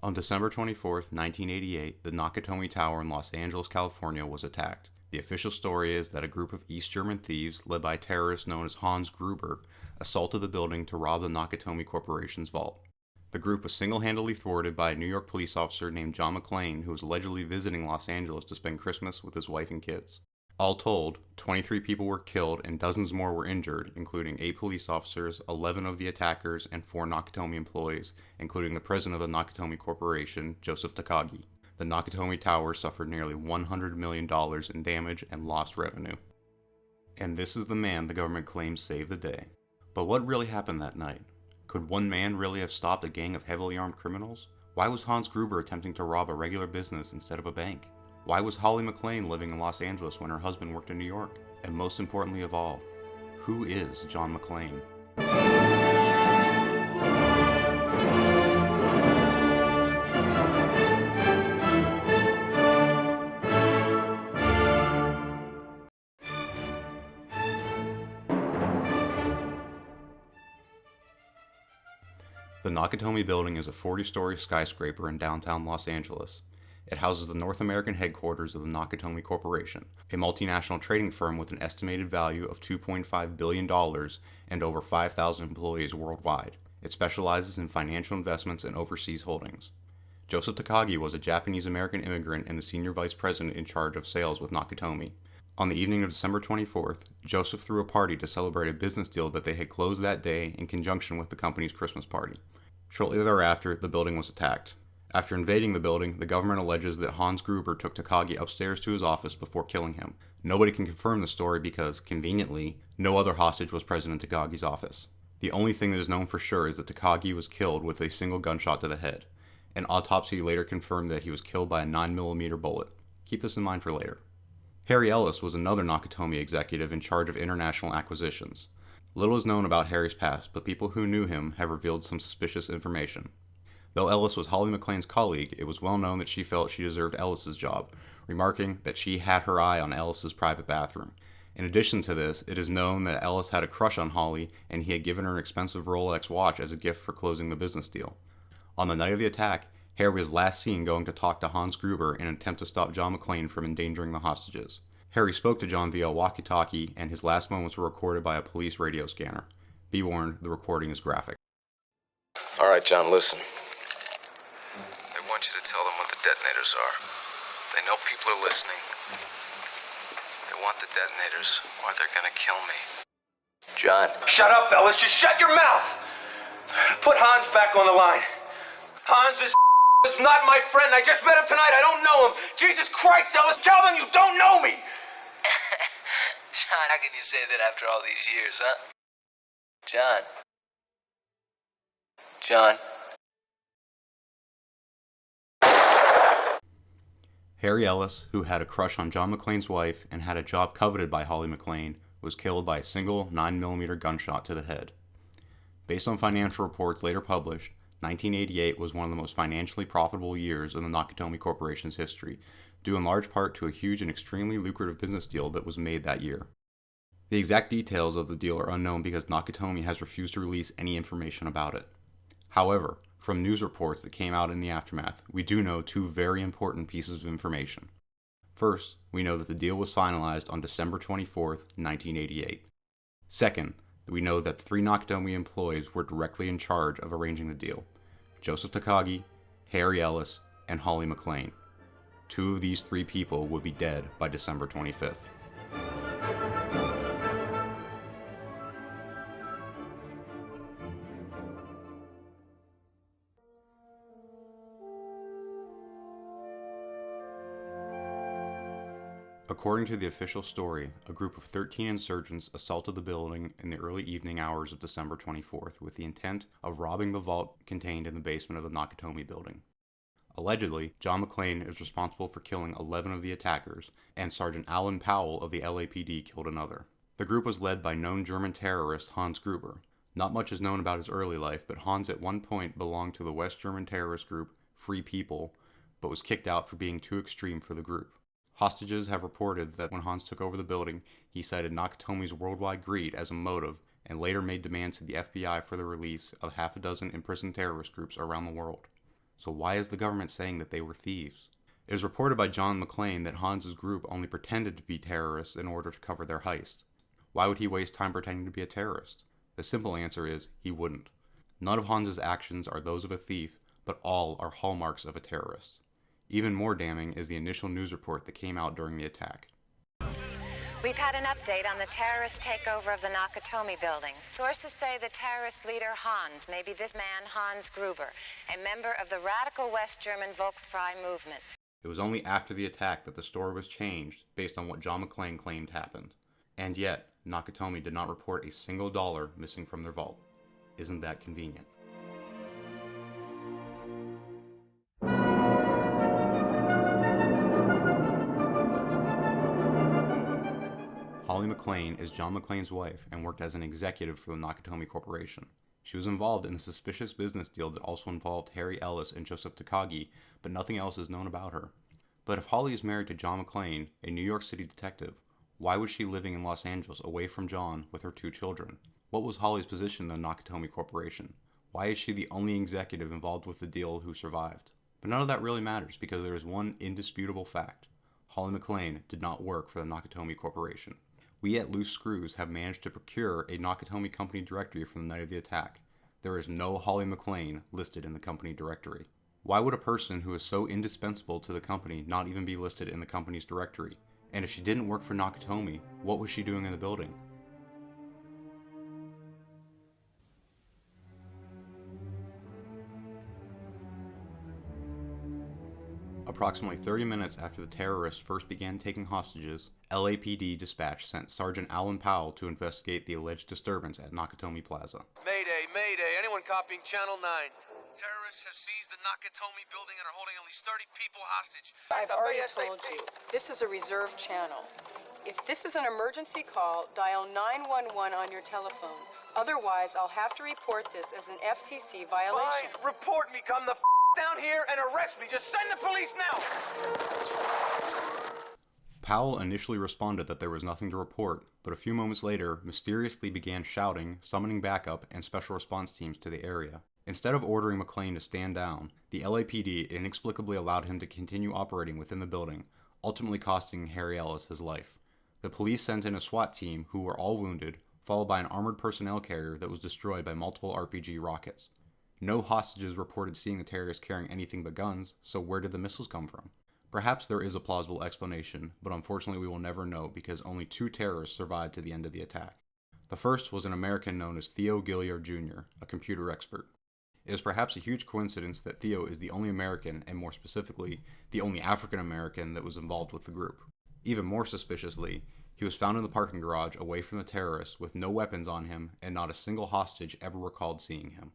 On December 24th, 1988, the Nakatomi Tower in Los Angeles, California was attacked. The official story is that a group of East German thieves, led by a terrorist known as Hans Gruber, assaulted the building to rob the Nakatomi Corporation's vault. The group was single-handedly thwarted by a New York police officer named John McClane, who was allegedly visiting Los Angeles to spend Christmas with his wife and kids. All told, 23 people were killed and dozens more were injured, including 8 police officers, 11 of the attackers, and 4 Nakatomi employees, including the president of the Nakatomi Corporation, Joseph Takagi. The Nakatomi Tower suffered nearly $100 million in damage and lost revenue. And this is the man the government claims saved the day. But what really happened that night? Could one man really have stopped a gang of heavily armed criminals? Why was Hans Gruber attempting to rob a regular business instead of a bank? Why was Holly McClane living in Los Angeles when her husband worked in New York? And most importantly of all, who is John McClane? The Nakatomi Building is a 40-story skyscraper in downtown Los Angeles. It houses the North American headquarters of the Nakatomi Corporation, a multinational trading firm with an estimated value of $2.5 billion and over 5,000 employees worldwide. It specializes in financial investments and overseas holdings. Joseph Takagi was a Japanese-American immigrant and the senior vice president in charge of sales with Nakatomi. On the evening of December 24th, Joseph threw a party to celebrate a business deal that they had closed that day in conjunction with the company's Christmas party. Shortly thereafter, the building was attacked. After invading the building, the government alleges that Hans Gruber took Takagi upstairs to his office before killing him. Nobody can confirm the story because, conveniently, no other hostage was present in Takagi's office. The only thing that is known for sure is that Takagi was killed with a single gunshot to the head. An autopsy later confirmed that he was killed by a 9mm bullet. Keep this in mind for later. Harry Ellis was another Nakatomi executive in charge of international acquisitions. Little is known about Harry's past, but people who knew him have revealed some suspicious information. Though Ellis was Holly McClane's colleague, it was well known that she felt she deserved Ellis's job, remarking that she had her eye on Ellis's private bathroom. In addition to this, it is known that Ellis had a crush on Holly and he had given her an expensive Rolex watch as a gift for closing the business deal. On the night of the attack, Harry was last seen going to talk to Hans Gruber in an attempt to stop John McClane from endangering the hostages. Harry spoke to John via walkie-talkie, and his last moments were recorded by a police radio scanner. Be warned, the recording is graphic. All right, John, listen. I want you to tell them what the detonators are. They know people are listening. They want the detonators, or they're gonna kill me. John. Shut up, Ellis. Just shut your mouth. Put Hans back on the line. Hans is not my friend. I just met him tonight. I don't know him. Jesus Christ, Ellis, tell them you don't know me. John, how can you say that after all these years, huh? John. Harry Ellis, who had a crush on John McClane's wife and had a job coveted by Holly McClane, was killed by a single 9mm gunshot to the head. Based on financial reports later published, 1988 was one of the most financially profitable years in the Nakatomi Corporation's history, due in large part to a huge and extremely lucrative business deal that was made that year. The exact details of the deal are unknown because Nakatomi has refused to release any information about it. However, from news reports that came out in the aftermath, we do know 2 very important pieces of information. First, we know that the deal was finalized on December 24th, 1988. Second, we know that 3 Nakatomi employees were directly in charge of arranging the deal: Joseph Takagi, Harry Ellis, and Holly McClane. 2 of these 3 people would be dead by December 25th. According to the official story, a group of 13 insurgents assaulted the building in the early evening hours of December 24th with the intent of robbing the vault contained in the basement of the Nakatomi Building. Allegedly, John McClane is responsible for killing 11 of the attackers, and Sergeant Alan Powell of the LAPD killed another. The group was led by known German terrorist Hans Gruber. Not much is known about his early life, but Hans at one point belonged to the West German terrorist group Free People, but was kicked out for being too extreme for the group. Hostages have reported that when Hans took over the building, he cited Nakatomi's worldwide greed as a motive and later made demands to the FBI for the release of half a dozen imprisoned terrorist groups around the world. So why is the government saying that they were thieves? It is reported by John McClane that Hans's group only pretended to be terrorists in order to cover their heist. Why would he waste time pretending to be a terrorist? The simple answer is he wouldn't. None of Hans's actions are those of a thief, but all are hallmarks of a terrorist. Even more damning is the initial news report that came out during the attack. We've had an update on the terrorist takeover of the Nakatomi Building. Sources say the terrorist leader Hans may be this man, Hans Gruber, a member of the radical West German Volksfrei movement. It was only after the attack that the story was changed based on what John McClane claimed happened. And yet, Nakatomi did not report a single dollar missing from their vault. Isn't that convenient? Holly McClane is John McClane's wife and worked as an executive for the Nakatomi Corporation. She was involved in a suspicious business deal that also involved Harry Ellis and Joseph Takagi, but nothing else is known about her. But if Holly is married to John McClane, a New York City detective, why was she living in Los Angeles away from John with her 2 children? What was Holly's position in the Nakatomi Corporation? Why is she the only executive involved with the deal who survived? But none of that really matters because there is one indisputable fact. Holly McClane did not work for the Nakatomi Corporation. We at Loose Screws have managed to procure a Nakatomi company directory from the night of the attack. There is no Holly McClane listed in the company directory. Why would a person who is so indispensable to the company not even be listed in the company's directory? And if she didn't work for Nakatomi, what was she doing in the building? Approximately 30 minutes after the terrorists first began taking hostages, LAPD dispatch sent Sergeant Alan Powell to investigate the alleged disturbance at Nakatomi Plaza. Mayday, mayday. Anyone copying Channel 9? Terrorists have seized the Nakatomi Building and are holding at least 30 people hostage. I've already told you, this is a reserve channel. If this is an emergency call, dial 911 on your telephone. Otherwise, I'll have to report this as an FCC violation. Fine, report me. Come the down here and arrest me. Just send the police now. Powell initially responded that there was nothing to report, but a few moments later mysteriously began shouting, summoning backup and special response teams to the area. Instead of ordering McClane to stand down, the LAPD inexplicably allowed him to continue operating within the building, ultimately costing Harry Ellis his life. The police sent in a SWAT team who were all wounded, followed by an armored personnel carrier that was destroyed by multiple RPG rockets. No hostages reported seeing the terrorists carrying anything but guns, so where did the missiles come from? Perhaps there is a plausible explanation, but unfortunately we will never know because only 2 terrorists survived to the end of the attack. The first was an American known as Theo Gilliard Jr., a computer expert. It is perhaps a huge coincidence that Theo is the only American, and more specifically, the only African American that was involved with the group. Even more suspiciously, he was found in the parking garage away from the terrorists with no weapons on him and not a single hostage ever recalled seeing him.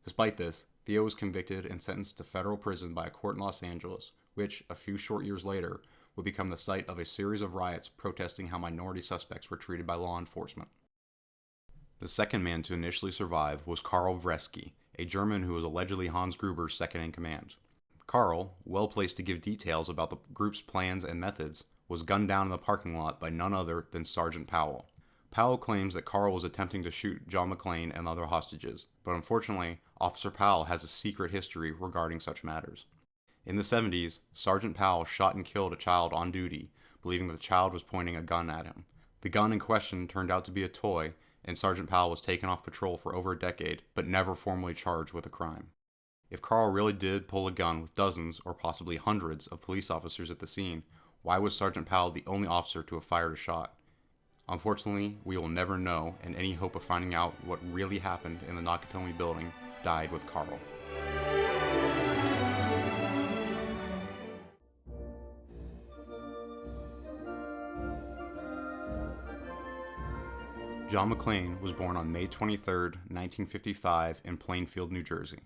Despite this, Theo was convicted and sentenced to federal prison by a court in Los Angeles, which, a few short years later, would become the site of a series of riots protesting how minority suspects were treated by law enforcement. The second man to initially survive was Karl Vresky, a German who was allegedly Hans Gruber's second-in-command. Karl, well placed to give details about the group's plans and methods, was gunned down in the parking lot by none other than Sergeant Powell. Powell claims that Karl was attempting to shoot John McClane and other hostages, but unfortunately, Officer Powell has a secret history regarding such matters. In the 70s, Sergeant Powell shot and killed a child on duty, believing that the child was pointing a gun at him. The gun in question turned out to be a toy, and Sergeant Powell was taken off patrol for over a decade, but never formally charged with a crime. If Karl really did pull a gun with dozens, or possibly hundreds, of police officers at the scene, why was Sergeant Powell the only officer to have fired a shot? Unfortunately, we will never know, and any hope of finding out what really happened in the Nakatomi Building died with Karl. John McClane was born on May 23, 1955 in Plainfield, New Jersey.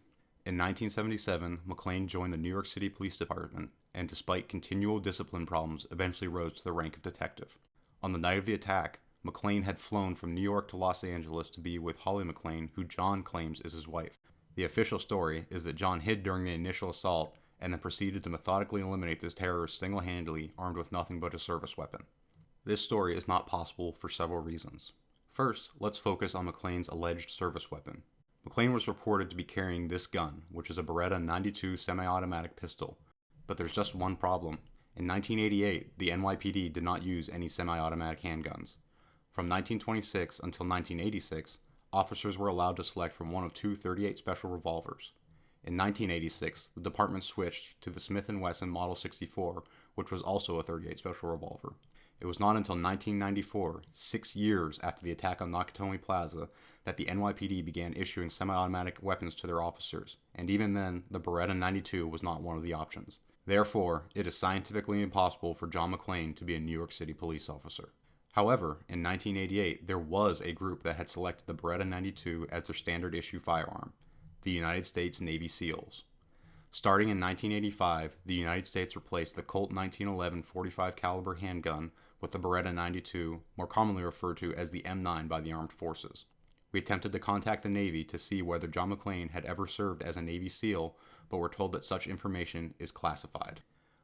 In 1977, McClane joined the New York City Police Department and despite continual discipline problems eventually rose to the rank of detective. On the night of the attack, McClane had flown from New York to Los Angeles to be with Holly McClane, who John claims is his wife. The official story is that John hid during the initial assault and then proceeded to methodically eliminate this terrorist single-handedly, armed with nothing but a service weapon. This story is not possible for several reasons. First, let's focus on McClane's alleged service weapon. McClane was reported to be carrying this gun, which is a Beretta 92 semi-automatic pistol. But there's just one problem. In 1988, the NYPD did not use any semi-automatic handguns. From 1926 until 1986, officers were allowed to select from one of two .38 special revolvers. In 1986, the department switched to the Smith & Wesson Model 64, which was also a .38 special revolver. It was not until 1994, 6 years after the attack on Nakatomi Plaza, that the NYPD began issuing semi-automatic weapons to their officers, and even then, the Beretta 92 was not one of the options. Therefore, it is scientifically impossible for John McClane to be a New York City police officer. However, in 1988, there was a group that had selected the Beretta 92 as their standard issue firearm, the United States Navy SEALs. Starting in 1985, the United States replaced the Colt 1911 .45 caliber handgun with the Beretta 92, more commonly referred to as the M9 by the armed forces. We attempted to contact the Navy to see whether John McClane had ever served as a Navy SEAL, but were told that such information is classified.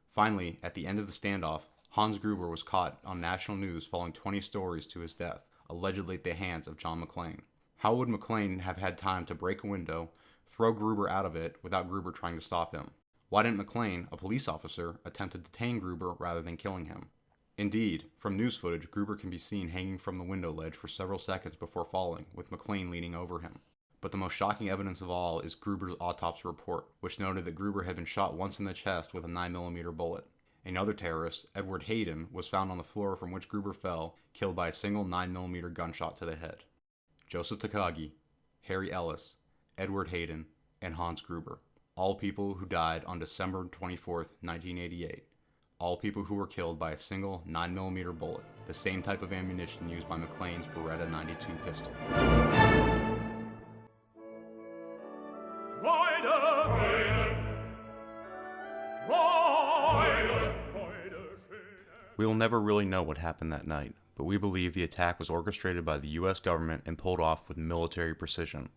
Finally, at the end of the standoff, Hans Gruber was caught on national news following 20 stories to his death, allegedly at the hands of John McClane. How would McClane have had time to break a window, throw Gruber out of it without Gruber trying to stop him? Why didn't McClane, a police officer, attempt to detain Gruber rather than killing him? Indeed, from news footage, Gruber can be seen hanging from the window ledge for several seconds before falling, with McClane leaning over him. But the most shocking evidence of all is Gruber's autopsy report, which noted that Gruber had been shot once in the chest with a 9mm bullet. Another terrorist, Edward Hayden, was found on the floor from which Gruber fell, killed by a single 9mm gunshot to the head. Joseph Takagi, Harry Ellis, Edward Hayden, and Hans Gruber, all people who died on December 24, 1988. All people who were killed by a single 9mm bullet, the same type of ammunition used by McClane's Beretta 92 pistol. We will never really know what happened that night, but we believe the attack was orchestrated by the US government and pulled off with military precision.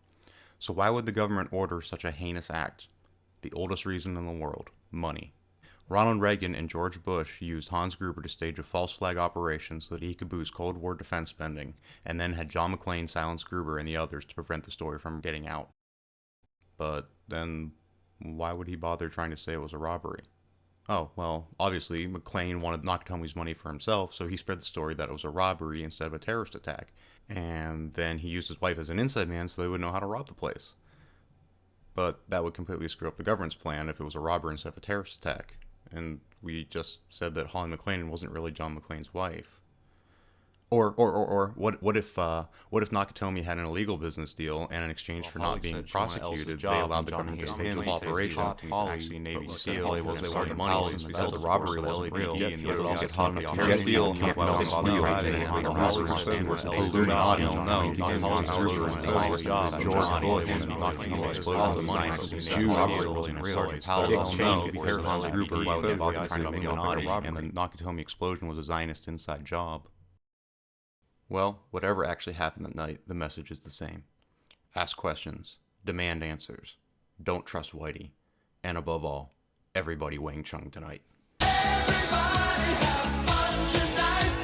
So why would the government order such a heinous act? The oldest reason in the world: money. Ronald Reagan and George Bush used Hans Gruber to stage a false flag operation so that he could boost Cold War defense spending, and then had John McClane silence Gruber and the others to prevent the story from getting out. But then, why would he bother trying to say it was a robbery? Oh, well, obviously, McClane wanted Nakatomi's money for himself, so he spread the story that it was a robbery instead of a terrorist attack. And then he used his wife as an inside man so they would know how to rob the place. But that would completely screw up the government's plan if it was a robbery instead of a terrorist attack. And we just said that Holly McClane wasn't really John McClane's wife. Or what if Nakatomi had an illegal business deal, and in exchange for not being prosecuted, they allowed the government to stage a operation, actually Navy SEAL, Holly was they wanted money since the robbery wasn't real, and they would all get hot on the SEAL can't know steal, and the Holly was Illuminati, Hans Gruber was Holly's job, George Bush and Nakatomi exploded all the money since the Jew robbery wasn't real, Dick Cheney compared Hans Gruber while they were trying to make a robbery, and the Nakatomi explosion was a Zionist inside job. Well, whatever actually happened that night, the message is the same. Ask questions. Demand answers. Don't trust Whitey. And above all, everybody Wang Chung tonight. Everybody have fun tonight.